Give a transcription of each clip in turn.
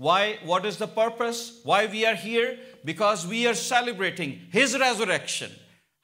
Why? What is the purpose? Why we are here? Because we are celebrating His resurrection.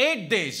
8 days।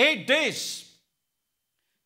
8 days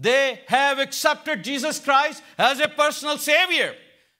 they have accepted Jesus Christ as a personal savior,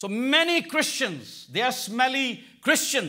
So many Christians, they are smelly Christian,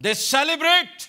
they celebrate,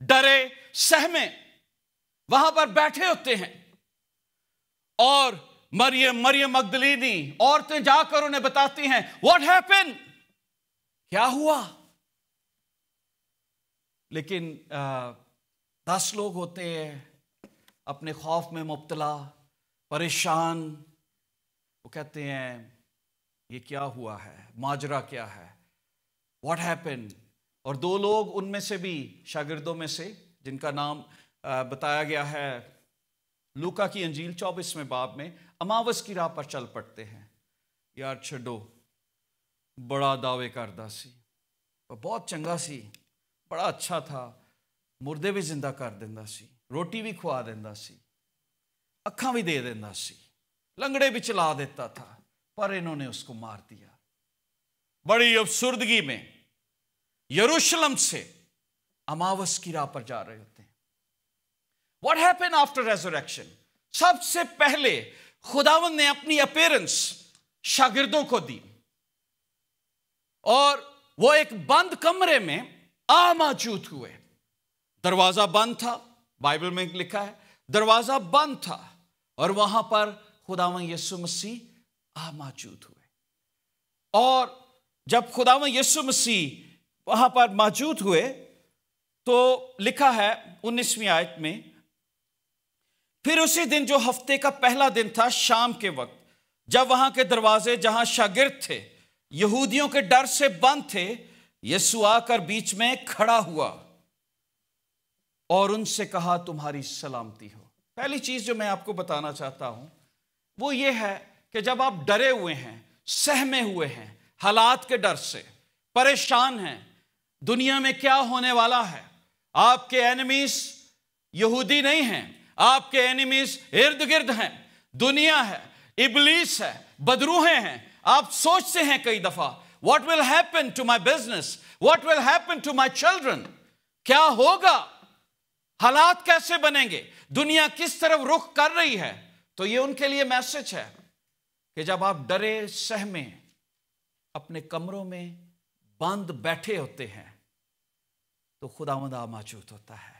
ڈرے سہمے وہاں پر بیٹھے ہوتے ہیں، اور مریم مگدلینی عورتیں جا کر انہیں بتاتی ہیں واٹ ہیپن، کیا ہوا؟ لیکن 10 لوگ ہوتے ہیں اپنے خوف میں مبتلا، پریشان، وہ کہتے ہیں یہ کیا ہوا ہے، ماجرا کیا ہے، واٹ ہیپن؟ اور 2 لوگ ان میں سے بھی شاگردوں میں سے جن کا نام بتایا گیا ہے لوکا کی انجیل 24ویں باب میں، اماوس کی راہ پر چل پڑتے ہیں. یار چھڈو، بڑا دعوے کردہ سی، بہت چنگا سی، بڑا اچھا تھا، مردے بھی زندہ کر دیندہ سی، روٹی بھی کھوا دیندہ سی، اکھاں بھی دے دیندہ سی، لنگڑے بھی چلا دیتا تھا، پر انہوں نے اس کو مار دیا. بڑی افسردگی میں یروشلم سے اماوس کی راہ پر جا رہے ہوتے ہیں. What happened after resurrection؟ سب سے پہلے خداوند نے اپنی اپیرنس شاگردوں کو دی، اور وہ ایک بند کمرے میں موجود ہوئے. دروازہ بند تھا، بائبل میں لکھا ہے دروازہ بند تھا، اور وہاں پر خداوند یسوع مسیح موجود ہوئے. اور جب خداوند یسوع مسیح وہاں پر موجود ہوئے تو لکھا ہے 19ویں آیت میں، پھر اسی دن جو ہفتے کا پہلا دن تھا، شام کے وقت، جب وہاں کے دروازے جہاں شاگرد تھے یہودیوں کے ڈر سے بند تھے، یسوع آ کر بیچ میں کھڑا ہوا اور ان سے کہا تمہاری سلامتی ہو. پہلی چیز جو میں آپ کو بتانا چاہتا ہوں وہ یہ ہے کہ جب آپ ڈرے ہوئے ہیں، سہمے ہوئے ہیں، حالات کے ڈر سے پریشان ہیں، دنیا میں کیا ہونے والا ہے، آپ کے اینیمیز یہودی نہیں ہیں، آپ کے اینیمیز ارد گرد ہیں، دنیا ہے، ابلیس ہے، بدروہیں ہیں. آپ سوچتے ہیں کئی دفعہ what will happen to my business, what will happen to my children، کیا ہوگا، حالات کیسے بنیں گے، دنیا کس طرف رخ کر رہی ہے. تو یہ ان کے لیے میسج ہے کہ جب آپ ڈرے سہمے اپنے کمروں میں بند بیٹھے ہوتے ہیں تو خداوند موجود ہوتا ہے.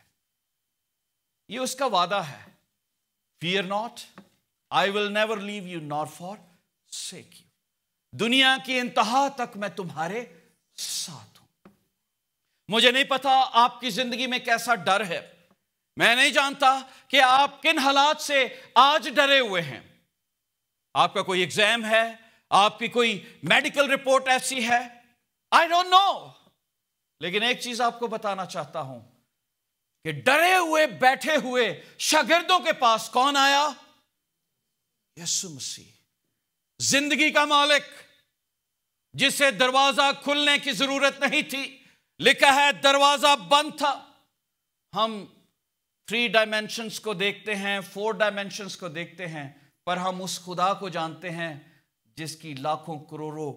یہ اس کا وعدہ ہے، fear not, I will never leave you nor forsake you. دنیا کی انتہا تک میں تمہارے ساتھ ہوں. مجھے نہیں پتا آپ کی زندگی میں کیسا ڈر ہے، میں نہیں جانتا کہ آپ کن حالات سے آج ڈرے ہوئے ہیں. آپ کا کوئی ایگزام ہے، آپ کی کوئی میڈیکل رپورٹ ایسی ہے، I don't know. لیکن ایک چیز آپ کو بتانا چاہتا ہوں کہ ڈرے ہوئے بیٹھے ہوئے شاگردوں کے پاس کون آیا؟ یسوع مسیح، زندگی کا مالک، جسے دروازہ کھلنے کی ضرورت نہیں تھی. لکھا ہے دروازہ بند تھا. ہم 3 ڈائمینشنز کو دیکھتے ہیں، 4 ڈائمینشنز کو دیکھتے ہیں، پر ہم اس خدا کو جانتے ہیں جس کی لاکھوں کروڑوں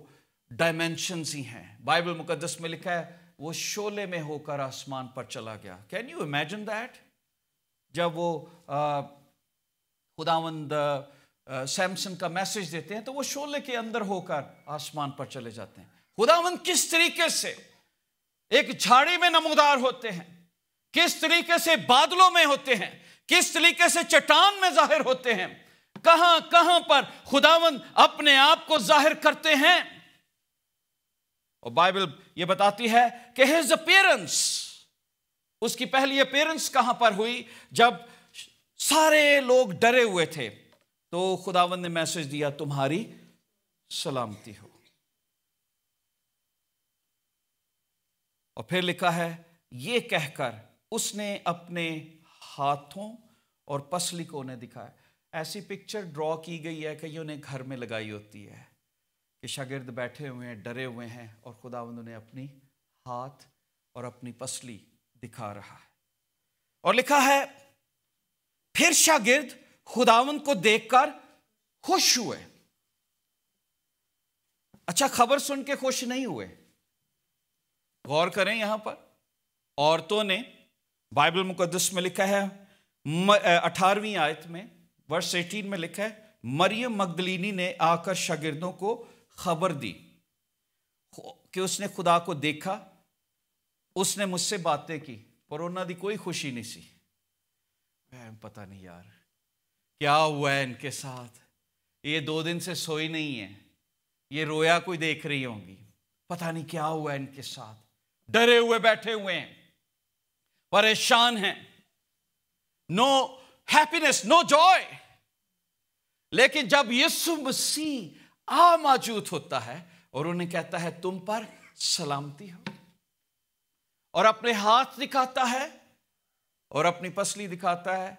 ڈائمینشنز ہی ہیں. بائبل مقدس میں لکھا ہے وہ شعلے میں ہو کر آسمان پر چلا گیا. Can you imagine that? جب وہ خداوند سیمسن کا میسج دیتے ہیں تو وہ شعلے کے اندر ہو کر آسمان پر چلے جاتے ہیں. خداوند کس طریقے سے ایک جھاڑی میں نمودار ہوتے ہیں، کس طریقے سے بادلوں میں ہوتے ہیں، کس طریقے سے چٹان میں ظاہر ہوتے ہیں، کہاں کہاں پر خداوند اپنے آپ کو ظاہر کرتے ہیں. اور بائبل یہ بتاتی ہے کہ his appearance، اس کی پہلی اپیرنس کہاں پر ہوئی؟ جب سارے لوگ ڈرے ہوئے تھے تو خداوند نے میسج دیا تمہاری سلامتی ہو. اور پھر لکھا ہے یہ کہہ کر اس نے اپنے ہاتھوں اور پسلی کو انہیں دکھایا. ایسی پکچر ڈرا کی گئی ہے کئیوں نے گھر میں لگائی ہوتی ہے کہ شاگرد بیٹھے ہوئے ہیں، ڈرے ہوئے ہیں، اور خداوند انہیں اپنی ہاتھ اور اپنی پسلی دکھا رہا ہے. اور لکھا ہے پھر شاگرد خداوند کو دیکھ کر خوش ہوئے. اچھا، خبر سن کے خوش نہیں ہوئے. غور کریں یہاں پر عورتوں نے، بائبل مقدس میں لکھا ہے 18ویں آیت میں ورس 18 میں لکھا ہے مریم مگدلینی نے آ کر شاگردوں کو خبر دی کہ اس نے خدا کو دیکھا، اس نے مجھ سے باتیں کی. پر انہاں دی کوئی خوشی نہیں سی. پتہ نہیں یار کیا ہوا ہے ان کے ساتھ, یہ 2 دن سے سوئی نہیں ہے, یہ رویا کوئی دیکھ رہی ہوں گی, پتہ نہیں کیا ہوا ہے ان کے ساتھ, ڈرے ہوئے بیٹھے ہوئے ہیں, پریشان ہیں, نو ہیپینس, نو جوائے. لیکن جب یسوع مسیح موجود ہوتا ہے اور انہیں کہتا ہے تم پر سلامتی ہو, اور اپنے ہاتھ دکھاتا ہے اور اپنی پسلی دکھاتا ہے,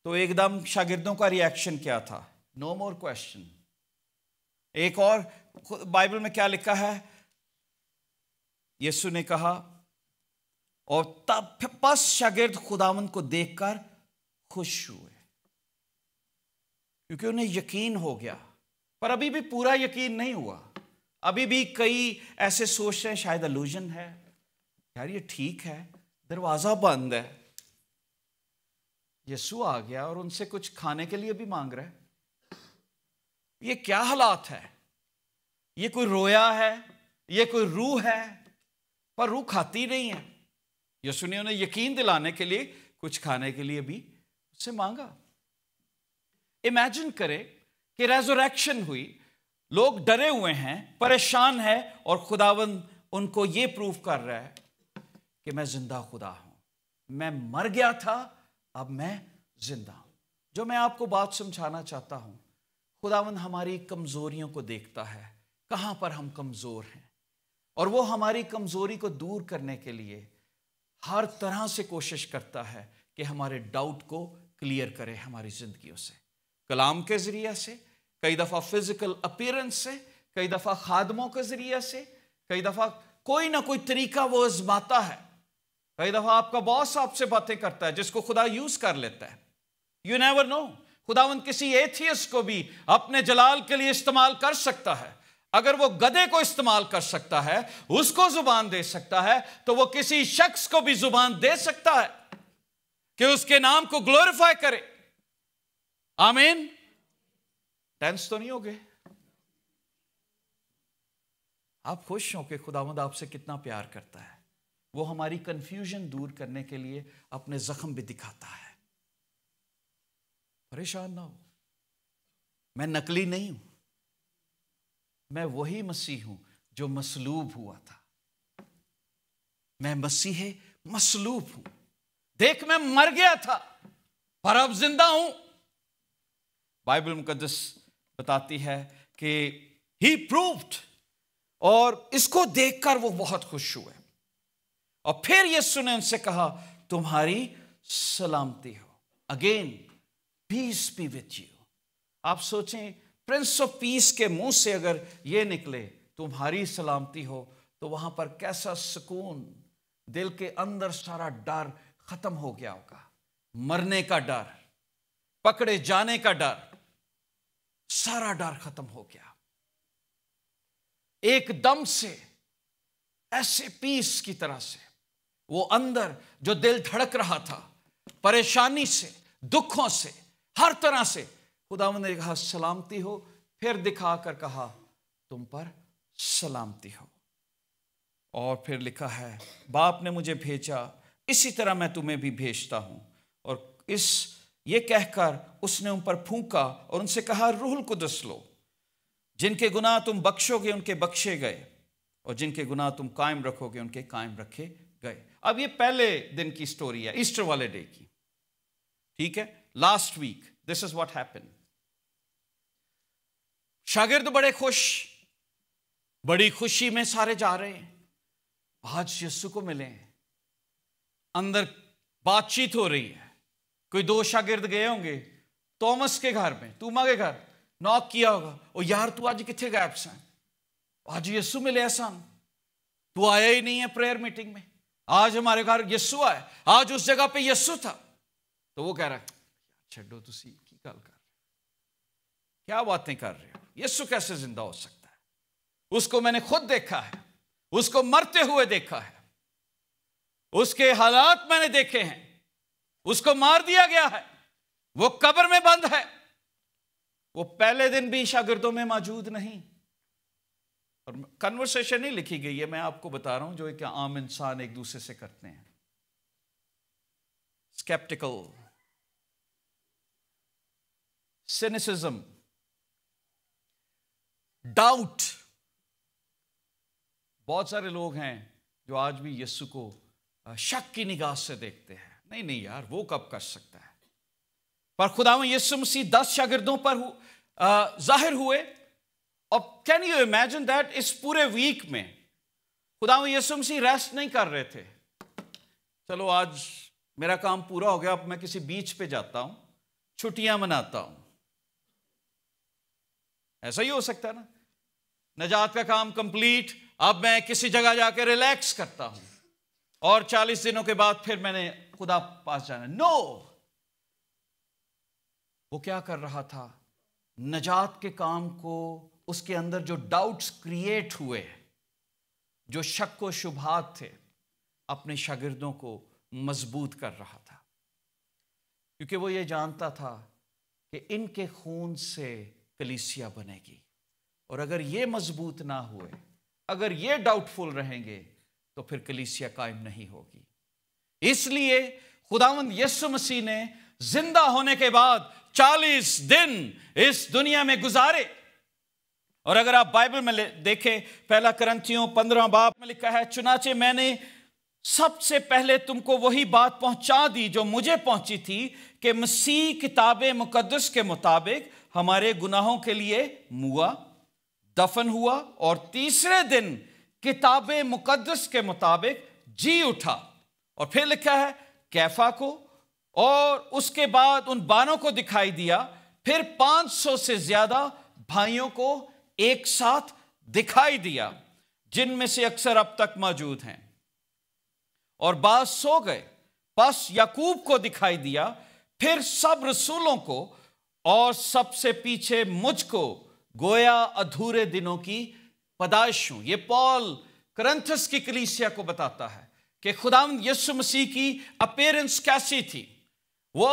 تو ایک دم شاگردوں کا ریاکشن کیا تھا؟ نو مور کوشچن. ایک اور بائبل میں کیا لکھا ہے؟ یسوع نے کہا اور تب پس شاگرد خداوند کو دیکھ کر خوش ہوئے, کیونکہ انہیں یقین ہو گیا. پر ابھی بھی پورا یقین نہیں ہوا, ابھی بھی کئی ایسے سوچ رہے ہیں شاید الوژن ہے, یار یہ ٹھیک ہے دروازہ بند ہے. یسوع آ گیا اور ان سے کچھ کھانے کے لیے بھی مانگ رہا ہے, یہ کیا حالات ہے؟ یہ کوئی رویا ہے, یہ کوئی روح ہے, پر روح کھاتی نہیں ہے. یسوع نے انہیں یقین دلانے کے لیے کچھ کھانے کے لیے بھی اس سے مانگا. امیجن کرے کہ ریزوریکشن ہوئی, لوگ ڈرے ہوئے ہیں, پریشان ہیں, اور خداوند ان کو یہ پروف کر رہا ہے کہ میں زندہ خدا ہوں, میں مر گیا تھا اب میں زندہ ہوں. جو میں آپ کو بات سمجھانا چاہتا ہوں, خداوند ہماری کمزوریوں کو دیکھتا ہے, کہاں پر ہم کمزور ہیں, اور وہ ہماری کمزوری کو دور کرنے کے لیے ہر طرح سے کوشش کرتا ہے کہ ہمارے ڈاؤٹ کو کلیئر کرے ہماری زندگیوں سے, کلام کے ذریعے سے, کئی دفعہ فزیکل اپیرنس سے, کئی دفعہ خادموں کے ذریعے سے, کئی دفعہ کوئی نہ کوئی طریقہ وہ آزماتا ہے, کئی دفعہ آپ کا باس آپ سے باتیں کرتا ہے جس کو خدا یوز کر لیتا ہے. یو نیور نو, خداوند کسی ایتھیسٹ کو بھی اپنے جلال کے لیے استعمال کر سکتا ہے. اگر وہ گدھے کو استعمال کر سکتا ہے, اس کو زبان دے سکتا ہے, تو وہ کسی شخص کو بھی زبان دے سکتا ہے کہ اس کے نام کو گلوریفائی کرے. آمین. ٹینس تو نہیں ہوگے؟ آپ خوش ہوں کہ خداوند آپ سے کتنا پیار کرتا ہے. وہ ہماری کنفیوژن دور کرنے کے لیے اپنے زخم بھی دکھاتا ہے. پریشان نہ ہو, میں نقلی نہیں ہوں, میں وہی مسیح ہوں جو مصلوب ہوا تھا. میں مسیح مصلوب ہوں. دیکھ میں مر گیا تھا پر اب زندہ ہوں. بائبل مقدس بتاتی ہے کہ ہی پرووڈ, اور اس کو دیکھ کر وہ بہت خوش ہوئے. اور پھر یسوع نے ان سے کہا تمہاری سلامتی ہو. Again peace be with you. آپ سوچیں پرنس آف پیس کے منہ سے اگر یہ نکلے تمہاری سلامتی ہو, تو وہاں پر کیسا سکون, دل کے اندر سارا ڈر ختم ہو گیا ہوگا. مرنے کا ڈر, پکڑے جانے کا ڈر, سارا ڈر ختم ہو گیا. ایک دم سے ایسے پیس کی طرح سے وہ اندر جو دل دھڑک رہا تھا, پریشانی سے, دکھوں سے, ہر طرح سے, خداوند نے کہا سلامتی ہو. پھر دکھا کر کہا تم پر سلامتی ہو. اور پھر لکھا ہے باپ نے مجھے بھیجا, اسی طرح میں تمہیں بھی بھیجتا ہوں. اور یہ کہہ کر اس نے ان پر پھونکا اور ان سے کہا روح القدس لو. جن کے گناہ تم بخشو گے ان کے بخشے گئے, اور جن کے گناہ تم قائم رکھو گے ان کے قائم رکھے گئے. اب یہ پہلے دن کی سٹوری ہے, ایسٹر والے ڈے کی. ٹھیک ہے, last week this is what happen. شاگرد بڑے خوش, بڑی خوشی میں سارے جا رہے ہیں, آج یسوع کو ملے ہیں. اندر بات چیت ہو رہی ہے. کوئی 2 شاگرد گئے ہوں گے تومس کے گھر میں, توما کے گھر, نوک کیا ہوگا, او یار تو آج کتنے غائب سے, آج یسوع ملے احسان, تو آیا ہی نہیں ہے پریئر میٹنگ میں, آج ہمارے گھر یسوع آئے, آج اس جگہ پہ یسوع تھا. تو وہ کہہ رہا ہے چھڈو تسی کی گل کر رہے ہو, کیا باتیں کر رہے ہو, یسوع کیسے زندہ ہو سکتا ہے؟ اس کو میں نے خود دیکھا ہے, اس کو مرتے ہوئے دیکھا ہے, اس کے حالات میں نے دیکھے ہیں, اس کو مار دیا گیا ہے, وہ قبر میں بند ہے. وہ پہلے دن بھی شاگردوں میں موجود نہیں. اور کنورسیشن نہیں لکھی گئی ہے, میں آپ کو بتا رہا ہوں جو ایک عام انسان ایک دوسرے سے کرتے ہیں. skeptical, cynicism, doubt. بہت سارے لوگ ہیں جو آج بھی یسوع کو شک کی نگاہ سے دیکھتے ہیں. نہیں یار، وہ کب کر سکتا ہے. پر خداوند یسوع مسیح 10 شاگردوں پر ظاہر ہوئے. اور کین یو امیجن دیٹ اس پورے ویک میں خداوند یسوع مسیح ریسٹ نہیں کر رہے تھے. چلو آج میرا کام پورا ہو گیا، اب میں کسی بیچ پہ جاتا ہوں، چھٹیاں مناتا ہوں. ایسا ہی ہو سکتا ہے نا. نجات کا کام کمپلیٹ، اب میں کسی جگہ جا کے ریلیکس کرتا ہوں اور 40 دنوں کے بعد پھر میں نے خدا پاس جانا. نو، وہ کیا کر رہا تھا؟ نجات کے کام کو، اس کے اندر جو ڈاؤٹس کریٹ ہوئے، جو شک و شبہات تھے، اپنے شاگردوں کو مضبوط کر رہا تھا. کیونکہ وہ یہ جانتا تھا کہ ان کے خون سے کلیسیا بنے گی، اور اگر یہ مضبوط نہ ہوئے، اگر یہ ڈاؤٹ فل رہیں گے، تو پھر کلیسیا قائم نہیں ہوگی. اس لیے خداوند یسوع مسیح نے زندہ ہونے کے بعد 40 دن اس دنیا میں گزارے. اور اگر آپ بائبل میں دیکھیں، پہلا کرنتھیوں 15 باب میں لکھا ہے، چنانچہ میں نے سب سے پہلے تم کو وہی بات پہنچا دی جو مجھے پہنچی تھی، کہ مسیح کتاب مقدس کے مطابق ہمارے گناہوں کے لیے موا، دفن ہوا، اور تیسرے دن کتاب مقدس کے مطابق جی اٹھا. اور پھر لکھا ہے کیفا کو، اور اس کے بعد ان 12 کو دکھائی دیا، پھر 500 سے زیادہ بھائیوں کو ایک ساتھ دکھائی دیا، جن میں سے اکثر اب تک موجود ہیں، اور بعض سو گئے. پس یعقوب کو دکھائی دیا، پھر سب رسولوں کو، اور سب سے پیچھے مجھ کو، گویا ادھورے دنوں کی پیدائش ہوں. یہ پال کرنتھس کی کلیسیا کو بتاتا ہے کہ خداوند یسوع مسیح کی اپیرنس کیسی تھی. وہ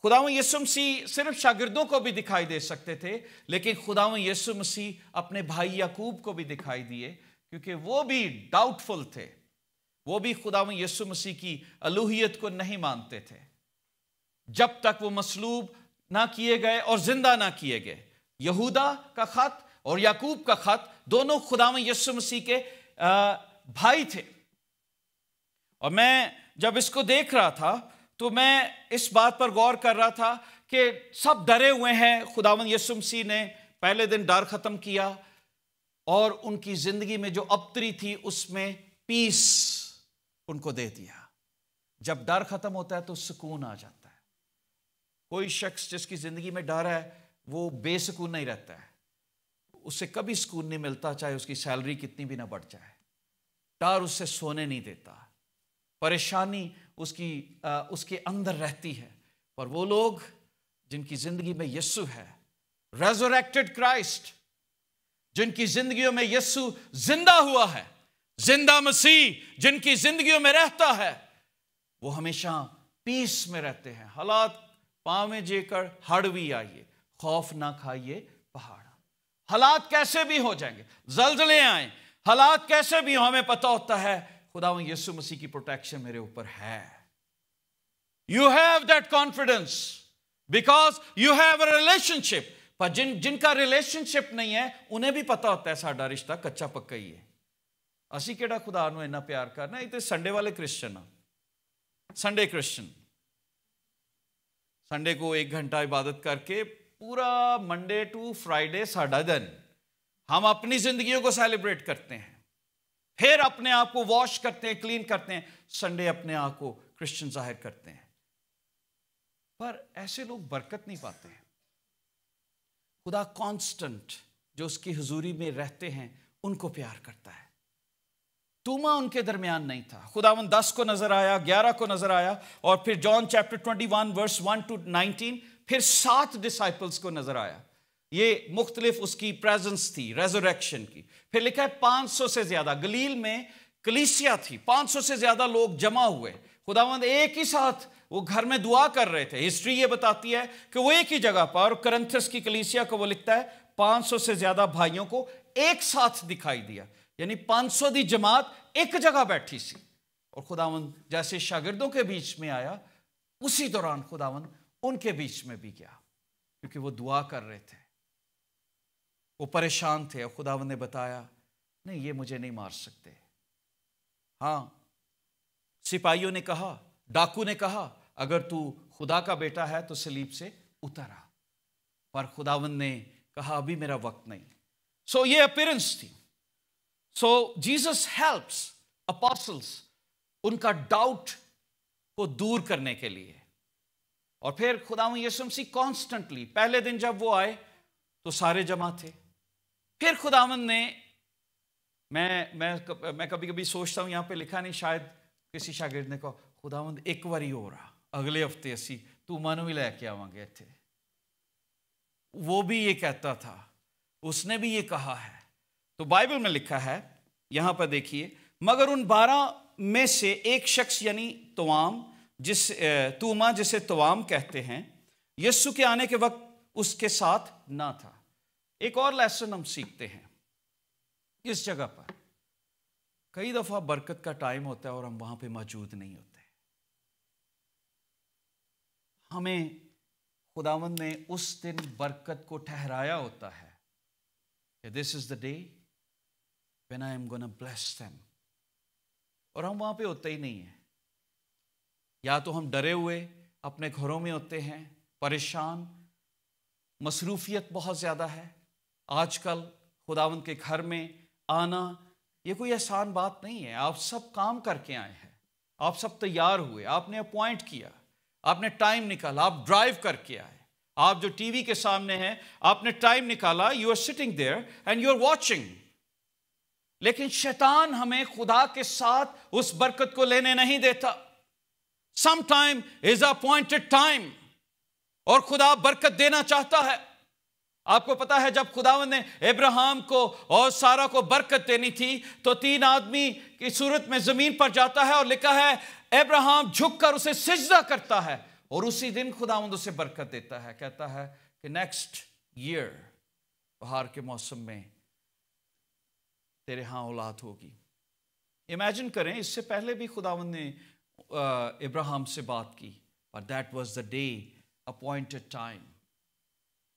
خداوند یسوع مسیح صرف شاگردوں کو بھی دکھائی دے سکتے تھے، لیکن خداوند یسوع مسیح اپنے بھائی یعقوب کو بھی دکھائی دیے، کیونکہ وہ بھی ڈاؤٹ فل تھے. وہ بھی خداوند یسوع مسیح کی الوہیت کو نہیں مانتے تھے جب تک وہ مصلوب نہ کیے گئے اور زندہ نہ کیے گئے. یہودا کا خط اور یعقوب کا خط دونوں خداوند یسوع مسیح کے بھائی تھے. اور میں جب اس کو دیکھ رہا تھا تو میں اس بات پر غور کر رہا تھا کہ سب ڈرے ہوئے ہیں. خداوند یسوع مسیح نے پہلے دن ڈر ختم کیا، اور ان کی زندگی میں جو ابتری تھی اس میں پیس ان کو دے دیا. جب ڈر ختم ہوتا ہے تو سکون آ جاتا ہے. کوئی شخص جس کی زندگی میں ڈر ہے وہ بے سکون نہیں رہتا ہے، اسے کبھی سکون نہیں ملتا، چاہے اس کی سیلری کتنی بھی نہ بڑھ جائے. ڈر اس سے سونے نہیں دیتا، پریشانی اس کے اندر رہتی ہے. پر وہ لوگ جن کی زندگی میں یسوع ہے، ریزوریکٹڈ کرائسٹ، جن کی زندگیوں میں یسوع زندہ ہوا ہے، زندہ مسیح جن کی زندگیوں میں رہتا ہے، وہ ہمیشہ پیس میں رہتے ہیں. حالات پاؤں میں جے کر ہڑ بھی آئیے، خوف نہ کھائیے پہاڑ. حالات کیسے بھی ہو جائیں گے، زلزلے آئیں، حالات کیسے بھی ہوں، ہمیں پتہ ہوتا ہے خداوند یسوع مسیح کی پروٹیکشن میرے اوپر ہے. You have that confidence because you have a relationship. پر جن کا ریلیشنشپ نہیں ہے انہیں بھی پتہ ہوتا ہے ساڈا رشتہ کچا پکا ہی ہے. اسی کیڑا خدا نو اتنا پیار کرنا. یہ تو سنڈے والے کرسچن ہاں، سنڈے کرسچن. سنڈے کو 1 گھنٹہ عبادت کر کے پورا منڈے ٹو فرائیڈے ساڈا دن ہم اپنی زندگیوں کو سیلیبریٹ کرتے ہیں، پھر اپنے آپ کو واش کرتے ہیں، کلین کرتے ہیں، سنڈے اپنے آپ کو کرسچن ظاہر کرتے ہیں. پر ایسے لوگ برکت نہیں پاتے ہیں. خدا کانسٹنٹ جو اس کی حضوری میں رہتے ہیں ان کو پیار کرتا ہے. توما ان کے درمیان نہیں تھا. خداوند 10 کو نظر آیا، 11 کو نظر آیا، اور پھر جان چیپٹر 21 ورس 1 to 19 پھر 7 ڈسائپلز کو نظر آیا. یہ مختلف اس کی پریزنس تھی ریزوریکشن کی. پھر لکھا ہے 500 سے زیادہ، گلیل میں کلیسیا تھی، 500 سے زیادہ لوگ جمع ہوئے. خداوند ایک ہی ساتھ وہ گھر میں دعا کر رہے تھے. ہسٹری یہ بتاتی ہے کہ وہ ایک ہی جگہ پر، اور کرنتھس کی کلیسیا کو وہ لکھتا ہے 500 سے زیادہ بھائیوں کو ایک ساتھ دکھائی دیا. یعنی 500 دی جماعت ایک جگہ بیٹھی سی. اور خداوند جیسے شاگردوں کے بیچ میں آیا اسی دوران خداوند ان کے بیچ میں بھی گیا، کیونکہ وہ دعا کر رہے تھے، وہ پریشان تھے، اور خداوند نے بتایا نہیں، یہ مجھے نہیں مار سکتے۔ ہاں، سپاہیوں نے کہا، ڈاکو نے کہا اگر تو خدا کا بیٹا ہے تو صلیب سے اتر آ، پر خداوند نے کہا ابھی میرا وقت نہیں۔ سو یہ اپیرنس تھی۔ سو جیسس ہیلپس اپوسلس ان کا ڈاؤٹ کو دور کرنے کے لیے، اور پھر خداوند یسوع مسیح کانسٹنٹلی، پہلے دن جب وہ آئے تو سارے جمع تھے، پھر خداوند نے، میں کبھی کبھی سوچتا ہوں، یہاں پہ لکھا نہیں، شاید کسی شاگرد نے کہا خداوند ایک واری ہو رہا، اگلے ہفتے اسی تو منو ہی لے کے آواں گے تھے۔ وہ بھی یہ کہتا تھا، اس نے بھی یہ کہا ہے۔ تو بائبل میں لکھا ہے، یہاں پر دیکھیے، مگر ان 12 میں سے ایک شخص یعنی توما جسے توام کہتے ہیں، یسوع کے آنے کے وقت اس کے ساتھ نہ تھا۔ ایک اور لیسن ہم سیکھتے ہیں اس جگہ پر۔ کئی دفعہ برکت کا ٹائم ہوتا ہے اور ہم وہاں پہ موجود نہیں ہوتے۔ ہمیں خداوند نے اس دن برکت کو ٹھہرایا ہوتا ہے کہ this is the day when I am gonna bless them، اور ہم وہاں پہ ہوتے ہی نہیں ہیں۔ یا تو ہم ڈرے ہوئے اپنے گھروں میں ہوتے ہیں، پریشان، مصروفیت بہت زیادہ ہے۔ آج کل خداوند کے گھر میں آنا یہ کوئی آسان بات نہیں ہے۔ آپ سب کام کر کے آئے ہیں، آپ سب تیار ہوئے، آپ نے اپوائنٹ کیا، آپ نے ٹائم نکالا، آپ ڈرائیو کر کے آئے، آپ جو ٹی وی کے سامنے ہیں آپ نے ٹائم نکالا، you are sitting there and you are watching. لیکن شیطان ہمیں خدا کے ساتھ اس برکت کو لینے نہیں دیتا۔ Some time is appointed time, اور خدا برکت دینا چاہتا ہے۔ آپ کو پتا ہے جب خداوند نے ابراہیم کو اور سارہ کو برکت دینی تھی تو 3 آدمی کی صورت میں زمین پر جاتا ہے، اور لکھا ہے ابراہیم جھک کر اسے سجدہ کرتا ہے، اور اسی دن خداوند اسے برکت دیتا ہے، کہتا ہے کہ نیکسٹ ایئر بہار کے موسم میں تیرے ہاں اولاد ہوگی۔ امیجن کریں، اس سے پہلے بھی خداوند نے ابراہیم سے بات کی، but that was the day appointed time۔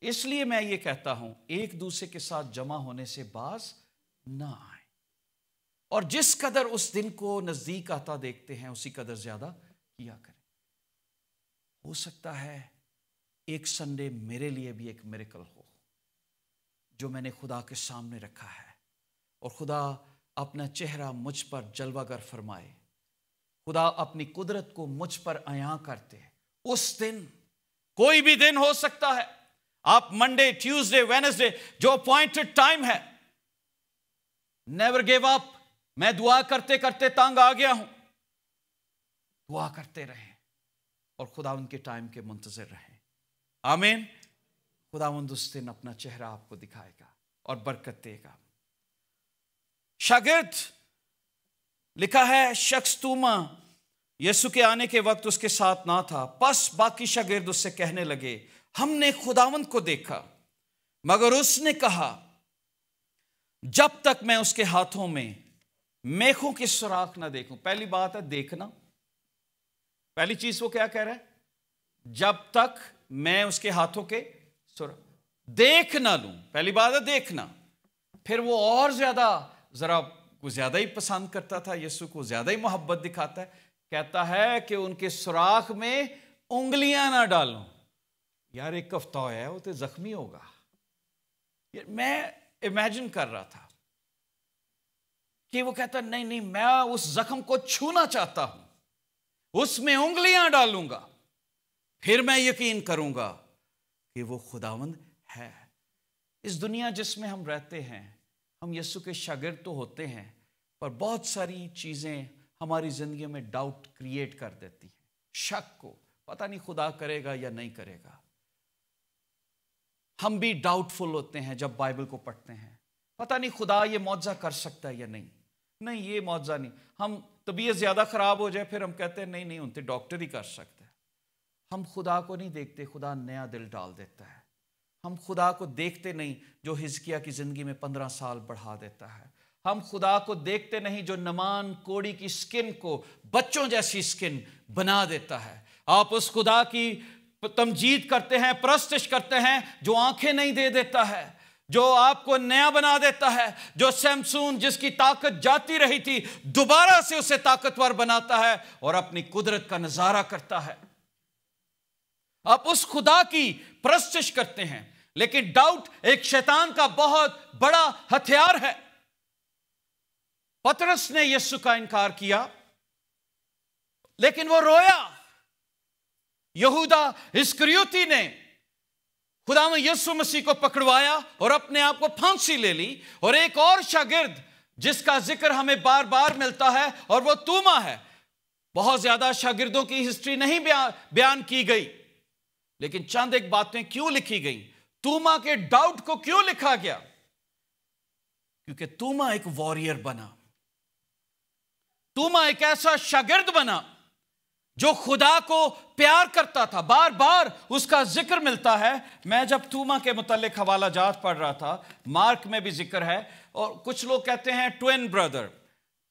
اس لیے میں یہ کہتا ہوں ایک دوسرے کے ساتھ جمع ہونے سے باز نہ آئیں، اور جس قدر اس دن کو نزدیک آتا دیکھتے ہیں اسی قدر زیادہ کیا کریں۔ ہو سکتا ہے ایک سنڈے میرے لیے بھی ایک میریکل ہو جو میں نے خدا کے سامنے رکھا ہے، اور خدا اپنا چہرہ مجھ پر جلوہ گر فرمائے، خدا اپنی قدرت کو مجھ پر عیاں کرتے۔ اس دن کوئی بھی دن ہو سکتا ہے، آپ منڈے، ٹیوزڈے، وینسڈے، جو اپوائنٹڈ ٹائم ہے، نیور گیو اپ۔ میں دعا کرتے کرتے تنگ آ گیا ہوں، دعا کرتے رہیں اور خداوند کے ٹائم کے منتظر رہیں۔ آمین۔ خداوند اس دن اپنا چہرہ آپ کو دکھائے گا اور برکت دے گا۔ شاگرد، لکھا ہے شخص توما یسوع کے آنے کے وقت اس کے ساتھ نہ تھا، پس باقی شاگرد اس سے کہنے لگے ہم نے خداوند کو دیکھا، مگر اس نے کہا جب تک میں اس کے ہاتھوں میں میخوں کے سوراخ نہ دیکھوں۔ پہلی بات ہے دیکھنا۔ پہلی چیز وہ کیا کہہ رہا ہے؟ جب تک میں اس کے ہاتھوں کے سوراخ دیکھ نہ لوں۔ پہلی بات ہے دیکھنا۔ پھر وہ اور زیادہ، ذرا کو زیادہ ہی پسند کرتا تھا، یسوع کو زیادہ ہی محبت دکھاتا ہے، کہتا ہے کہ ان کے سوراخ میں انگلیاں نہ ڈالوں۔ یار ایک ہفتہ ہے، وہ تو زخمی ہوگا۔ میں امیجن کر رہا تھا کہ وہ کہتا نہیں نہیں، میں اس زخم کو چھونا چاہتا ہوں، اس میں انگلیاں ڈالوں گا، پھر میں یقین کروں گا کہ وہ خداوند ہے۔ اس دنیا جس میں ہم رہتے ہیں، ہم یسوع کے شاگرد تو ہوتے ہیں، پر بہت ساری چیزیں ہماری زندگی میں ڈاؤٹ کریٹ کر دیتی ہیں، شک کو، پتہ نہیں خدا کرے گا یا نہیں کرے گا۔ ہم بھی ڈاؤٹ فل ہوتے ہیں جب بائبل کو پڑھتے ہیں، پتہ نہیں خدا یہ معجزہ کر سکتا ہے یا نہیں، نہیں یہ معجزہ نہیں۔ ہم طبیعت زیادہ خراب ہو جائے پھر ہم کہتے ہیں نہیں نہیں، ان تو ڈاکٹر ہی کر سکتا ہے۔ ہم خدا کو نہیں دیکھتے، خدا نیا دل ڈال دیتا ہے۔ ہم خدا کو دیکھتے نہیں جو حزقیہ کی زندگی میں 15 سال بڑھا دیتا ہے۔ ہم خدا کو دیکھتے نہیں جو نمان کوڑی کی سکن کو بچوں جیسی سکن بنا دیتا ہے. آپ اس خدا کی تمجید کرتے ہیں, پرستش کرتے ہیں جو آنکھیں نہیں دے دیتا ہے, جو آپ کو نیا بنا دیتا ہے, جو سمسون جس کی طاقت جاتی رہی تھی دوبارہ سے اسے طاقتور بناتا ہے اور اپنی قدرت کا نظارہ کرتا ہے. آپ اس خدا کی پرستش کرتے ہیں, لیکن ڈاؤٹ ایک شیطان کا بہت بڑا ہتھیار ہے. پترس نے یسوع کا انکار کیا لیکن وہ رویا. یہودا اسکریوتی نے خداوند یسوع مسیح کو پکڑوایا اور اپنے آپ کو پھانسی لے لی. اور ایک اور شاگرد جس کا ذکر ہمیں بار بار ملتا ہے اور وہ توما ہے. بہت زیادہ شاگردوں کی ہسٹری نہیں بیان کی گئی, لیکن چند ایک باتیں کیوں لکھی گئیں. توما کے ڈاؤٹ کو کیوں لکھا گیا؟ کیونکہ توما ایک واریر بنا. توما ایک ایسا شاگرد بنا جو خدا کو پیار کرتا تھا. بار بار اس کا ذکر ملتا ہے. میں جب توما کے متعلق حوالہ جات پڑھ رہا تھا, مارک میں بھی ذکر ہے, اور کچھ لوگ کہتے ہیں ٹوین بردر.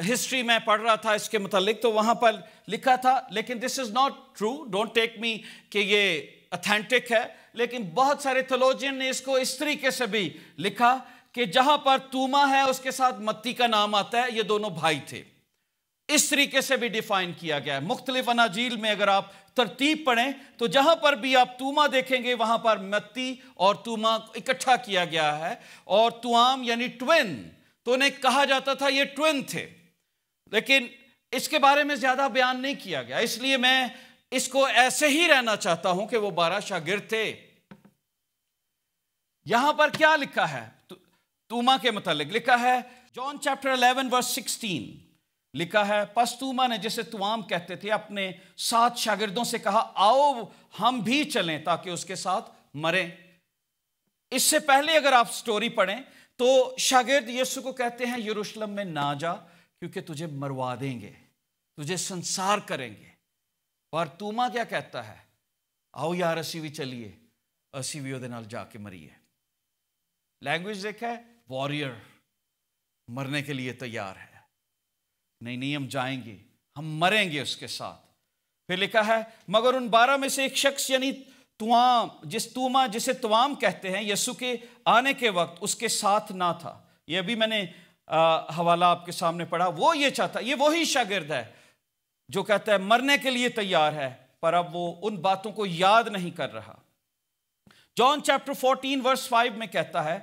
ہسٹری میں پڑھ رہا تھا اس کے متعلق تو وہاں پر لکھا تھا, لیکن this is not true, don't take me کہ یہ اتھینٹک ہے. لیکن بہت سارے تھیولوجین نے اس کو اس طریقے سے بھی لکھا کہ جہاں پر توما ہے اس کے ساتھ متی کا نام آتا ہے, یہ دونوں بھائی تھے. اس طریقے سے بھی ڈیفائن کیا گیا ہے. مختلف اناجیل میں اگر آپ ترتیب پڑھیں تو جہاں پر بھی آپ توما دیکھیں گے وہاں پر متی اور توما اکٹھا کیا گیا ہے. اور توام یعنی ٹوین, تو انہیں کہا جاتا تھا یہ ٹوین تھے, لیکن اس کے بارے میں زیادہ بیان نہیں کیا گیا. اس لیے میں اس کو ایسے ہی رہنا چاہتا ہوں کہ وہ 12 شاگرد تھے. یہاں پر کیا لکھا ہے توما کے متعلق؟ لکھا ہے جان چیپٹر 11 ورس 16 لکھا ہے, پس توما نے جسے توام کہتے تھے اپنے 7 شاگردوں سے کہا آؤ ہم بھی چلیں تاکہ اس کے ساتھ مریں. اس سے پہلے اگر آپ سٹوری پڑھیں تو شاگرد یسوع کو کہتے ہیں یروشلم میں نہ جا کیونکہ تجھے مروا دیں گے, تجھے سنسار کریں گے. اور توما کیا کہتا ہے؟ آؤ یار اسی بھی چلیے, اسی بھی دے نال جا کے مریے. لینگویج دیکھا ہے, واریر, مرنے کے لیے تیار ہے. نہیں ہم جائیں گے, ہم مریں گے اس کے ساتھ. پھر لکھا ہے مگر ان 12 میں سے ایک شخص یعنی توما جسے توام کہتے ہیں یسوع کے آنے کے وقت اس کے ساتھ نہ تھا. یہ ابھی میں نے حوالہ آپ کے سامنے پڑھا. وہ یہ چاہتا, یہ وہی شاگرد ہے جو کہتا ہے مرنے کے لیے تیار ہے, پر اب وہ ان باتوں کو یاد نہیں کر رہا. جان چیپٹر 14 ورس 5 میں کہتا ہے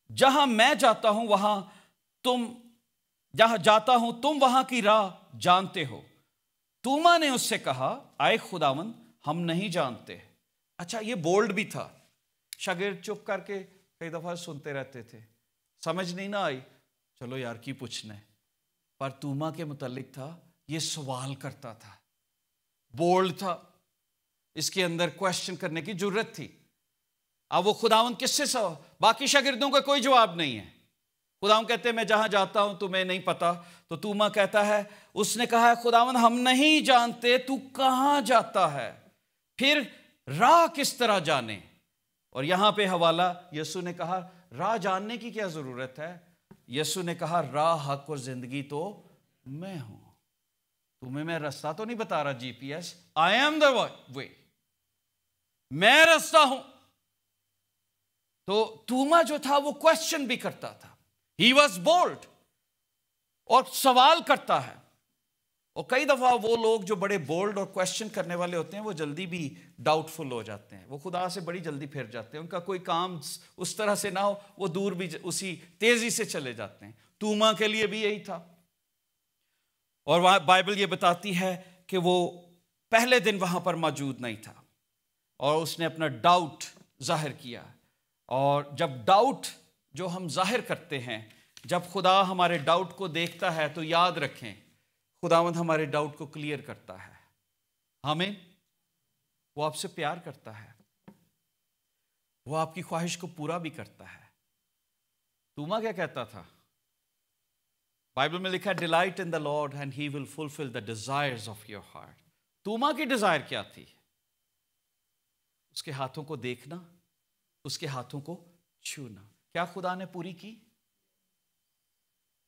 جہاں میں جاتا ہوں تم وہاں کی راہ جانتے ہو. توما نے اس سے کہا آئے خداوند ہم نہیں جانتے. اچھا یہ بولڈ بھی تھا. شاگرد چپ کر کے کئی دفعہ سنتے رہتے تھے, سمجھ نہیں نہ آئی, چلو یار کی پوچھنا ہے. پر توما کے متعلق تھا, یہ سوال کرتا تھا, بولڈ تھا, اس کے اندر کوشچن کرنے کی جرت تھی. اب وہ خداوند کس سے سوال؟ باقی شاگردوں کا کوئی جواب نہیں ہے. خداوند کہتے ہیں میں جہاں جاتا ہوں تمہیں نہیں پتا. تو توما کہتا ہے اس نے کہا ہے خداوند ہم نہیں جانتے تو کہاں جاتا ہے, پھر راہ کس طرح جانے؟ اور یہاں پہ حوالہ یسوع نے کہا راہ جاننے کی کیا ضرورت ہے؟ یسوع نے کہا راہ حق اور زندگی تو میں ہوں. تمہیں میں رستہ تو نہیں بتا رہا جی پی ایس, آئی ایم دا وے, میں رستہ ہوں. تو توما جو تھا وہ کوشچن بھی کرتا تھا. He was bold, اور سوال کرتا ہے. اور کئی دفعہ وہ لوگ جو بڑے بولڈ اور کوشچن کرنے والے ہوتے ہیں وہ جلدی بھی ڈاؤٹ فل ہو جاتے ہیں, وہ خدا سے بڑی جلدی پھر جاتے ہیں. ان کا کوئی کام اس طرح سے نہ ہو وہ دور بھی اسی تیزی سے چلے جاتے ہیں. توما کے لیے بھی یہی تھا. اور بائبل یہ بتاتی ہے کہ وہ پہلے دن وہاں پر موجود نہیں تھا اور اس نے اپنا ڈاؤٹ ظاہر کیا. اور جب ڈاؤٹ جو ہم ظاہر کرتے ہیں, جب خدا ہمارے ڈاؤٹ کو دیکھتا ہے تو یاد رکھیں خداوند ہمارے ڈاؤٹ کو کلیئر کرتا ہے. آمین. وہ آپ سے پیار کرتا ہے, وہ آپ کی خواہش کو پورا بھی کرتا ہے. توما کیا کہتا تھا؟ بائبل میں لکھا ہے delight in the Lord and he will fulfil the desires of your heart. توما کی ڈیزائر کیا تھی؟ اس کے ہاتھوں کو دیکھنا, اس کے ہاتھوں کو چھونا. کیا خدا نے پوری کی؟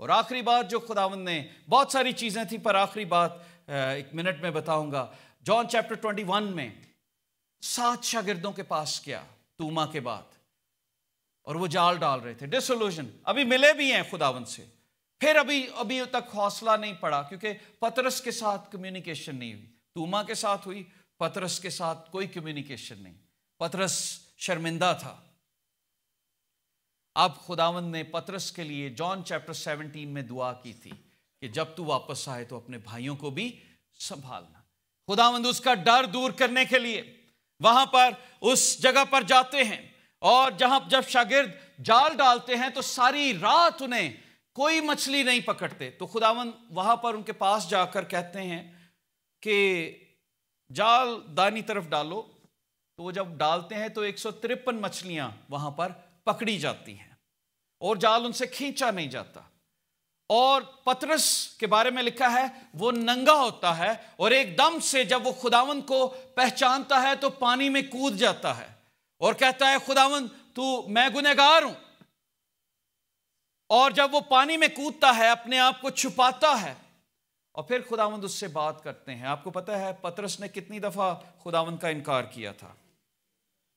اور آخری بات جو خداوند نے، بہت ساری چیزیں تھیں پر آخری بات ایک منٹ میں بتاؤں گا. جان چیپٹر 21 میں 7 شاگردوں کے پاس کیا توما کے بعد، اور وہ جال ڈال رہے تھے، ڈسولوژن، ابھی ملے بھی ہیں خداوند سے، پھر ابھی تک حوصلہ نہیں پڑا، کیونکہ پطرس کے ساتھ کمیونیکیشن نہیں ہوئی. توما کے ساتھ ہوئی، پطرس کے ساتھ کوئی کمیونیکیشن نہیں. پطرس شرمندہ تھا. اب خداوند نے پطرس کے لیے جان چیپٹر 17 میں دعا کی تھی کہ جب تو واپس آئے تو اپنے بھائیوں کو بھی سنبھالنا. خداوند اس کا ڈر دور کرنے کے لیے وہاں پر اس جگہ پر جاتے ہیں، اور جب شاگرد جال ڈالتے ہیں تو ساری رات انہیں کوئی مچھلی نہیں پکڑتے، تو خداوند وہاں پر ان کے پاس جا کر کہتے ہیں کہ جال دائیں طرف ڈالو. تو وہ جب ڈالتے ہیں تو 153 مچھلیاں وہاں پر پکڑی جاتی ہیں اور جال ان سے کھینچا نہیں جاتا. اور پطرس کے بارے میں لکھا ہے وہ ننگا ہوتا ہے، اور ایک دم سے جب وہ خداوند کو پہچانتا ہے تو پانی میں کود جاتا ہے اور کہتا ہے خداوند میں گنہگار ہوں. اور جب وہ پانی میں کودتا ہے اپنے آپ کو چھپاتا ہے، اور پھر خداوند اس سے بات کرتے ہیں. آپ کو پتہ ہے پطرس نے کتنی دفعہ خداوند کا انکار کیا تھا؟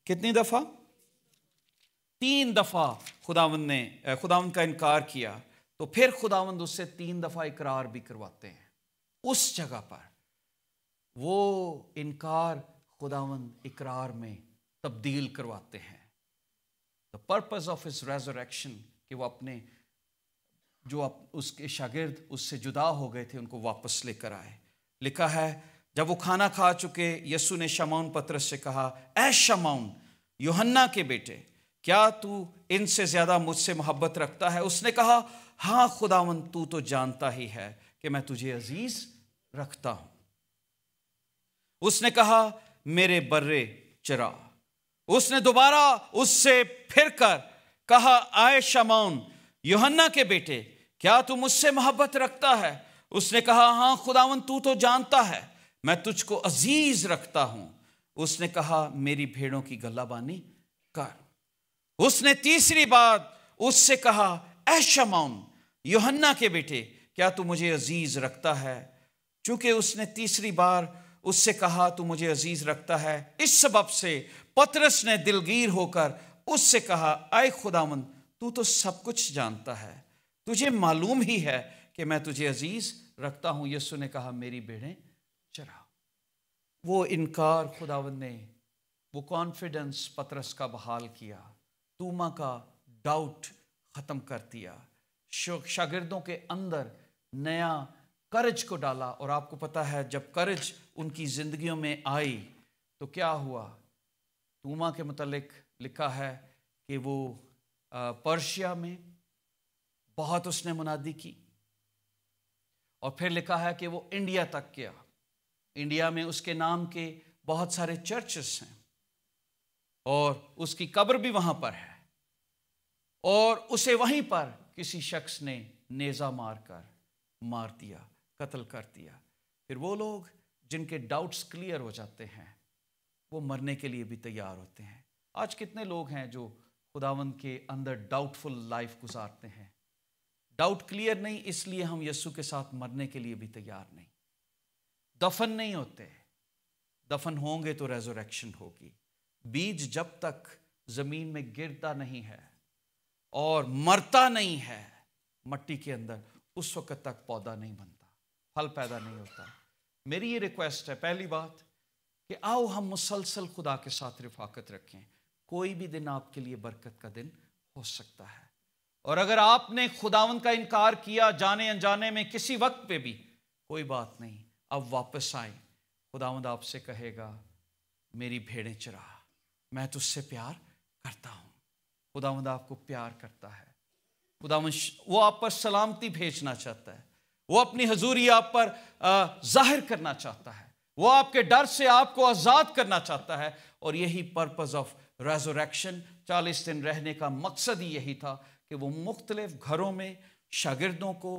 کتنی دفعہ؟ 3 دفعہ خداوند کا انکار کیا. تو پھر خداوند اس سے 3 دفعہ اقرار بھی کرواتے ہیں. اس جگہ پر وہ انکار خداوند اقرار میں تبدیل کرواتے ہیں. The purpose of his resurrection کہ وہ اپنے جو اس کے شاگرد اس سے جدا ہو گئے تھے ان کو واپس لے کر آئے. لکھا ہے جب وہ کھانا کھا چکے یسوع نے شمعون پطرس سے کہا، اے شمعون یوحنا کے بیٹے، کیا تو ان سے زیادہ مجھ سے محبت رکھتا ہے؟ اس نے کہا، ہاں خداوند تو جانتا ہی ہے کہ میں تجھے عزیز رکھتا ہوں. اس نے کہا، میرے برے چرا. اس نے دوبارہ اس سے پھر کر کہا، اے شمعون یوحنا کے بیٹے، کیا تو مجھ سے محبت رکھتا ہے؟ اس نے کہا، ہاں خداوند تو جانتا ہے میں تجھ کو عزیز رکھتا ہوں. اس نے کہا، میری بھیڑوں کی گلہ بانی کر. اس نے تیسری بار اس سے کہا، اے شمعون یوحنا کے بیٹے، کیا تو مجھے عزیز رکھتا ہے؟ چونکہ اس نے تیسری بار اس سے کہا تو مجھے عزیز رکھتا ہے، اس سبب سے پطرس نے دلگیر ہو کر اس سے کہا، اے خداوند تو سب کچھ جانتا ہے، تجھے معلوم ہی ہے کہ میں تجھے عزیز رکھتا ہوں. یسوع نے کہا، میری بھیڑیں چرا. وہ انکار خداوند نے، وہ کانفیڈنس پطرس کا بحال کیا، توما کا ڈاؤٹ ختم کر دیا، شاگردوں کے اندر نیا کرج کو ڈالا. اور آپ کو پتا ہے جب کرج ان کی زندگیوں میں آئی تو کیا ہوا؟ توما کے متعلق لکھا ہے کہ وہ پرشیا میں بہت اس نے منادی کی، اور پھر لکھا ہے کہ وہ انڈیا تک گیا. انڈیا میں اس کے نام کے بہت سارے چرچز ہیں، اور اس کی قبر بھی وہاں پر ہے، اور اسے وہیں پر کسی شخص نے نیزہ مار دیا، قتل کر دیا. پھر وہ لوگ جن کے ڈاؤٹس کلیئر ہو جاتے ہیں وہ مرنے کے لیے بھی تیار ہوتے ہیں. آج کتنے لوگ ہیں جو خداوند کے اندر ڈاؤٹ فل لائف گزارتے ہیں؟ ڈاؤٹ کلیئر نہیں، اس لیے ہم یسوع کے ساتھ مرنے کے لیے بھی تیار نہیں. دفن نہیں ہوتے، دفن ہوں گے تو ریزوریکشن ہوگی. بیج جب تک زمین میں گرتا نہیں ہے اور مرتا نہیں ہے مٹی کے اندر، اس وقت تک پودا نہیں بنتا، پھل پیدا نہیں ہوتا. میری یہ ریکویسٹ ہے، پہلی بات کہ آؤ ہم مسلسل خدا کے ساتھ رفاقت رکھیں. کوئی بھی دن آپ کے لیے برکت کا دن ہو سکتا ہے، اور اگر آپ نے خداوند کا انکار کیا جانے انجانے میں کسی وقت پہ بھی، کوئی بات نہیں، اب واپس آئیں. خداوند آپ سے کہے گا، میری بھیڑیں چرا، میں تجھ سے پیار کرتا ہوں. خداوند آپ کو پیار کرتا ہے. خداوند وہ آپ پر سلامتی بھیجنا چاہتا ہے، وہ اپنی حضوری آپ پر ظاہر کرنا چاہتا ہے، وہ آپ کے ڈر سے آپ کو آزاد کرنا چاہتا ہے. اور یہی پرپز آف ریزوریکشن، 40 دن رہنے کا مقصد ہی یہی تھا کہ وہ مختلف گھروں میں شاگردوں کو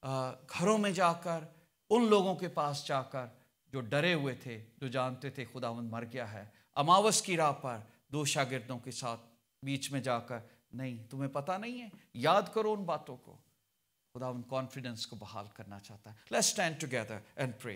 گھروں میں جا کر، ان لوگوں کے پاس جا کر جو ڈرے ہوئے تھے، جو جانتے تھے خداوند مر گیا ہے، اماوس کی راہ پر 2 شاگردوں کے ساتھ بیچ میں جا کر، نہیں تمہیں پتہ نہیں ہے، یاد کرو ان باتوں کو. خدا ان کانفیڈنس کو بحال کرنا چاہتا ہے. لیٹس اسٹینڈ ٹوگیدر اینڈ پرے.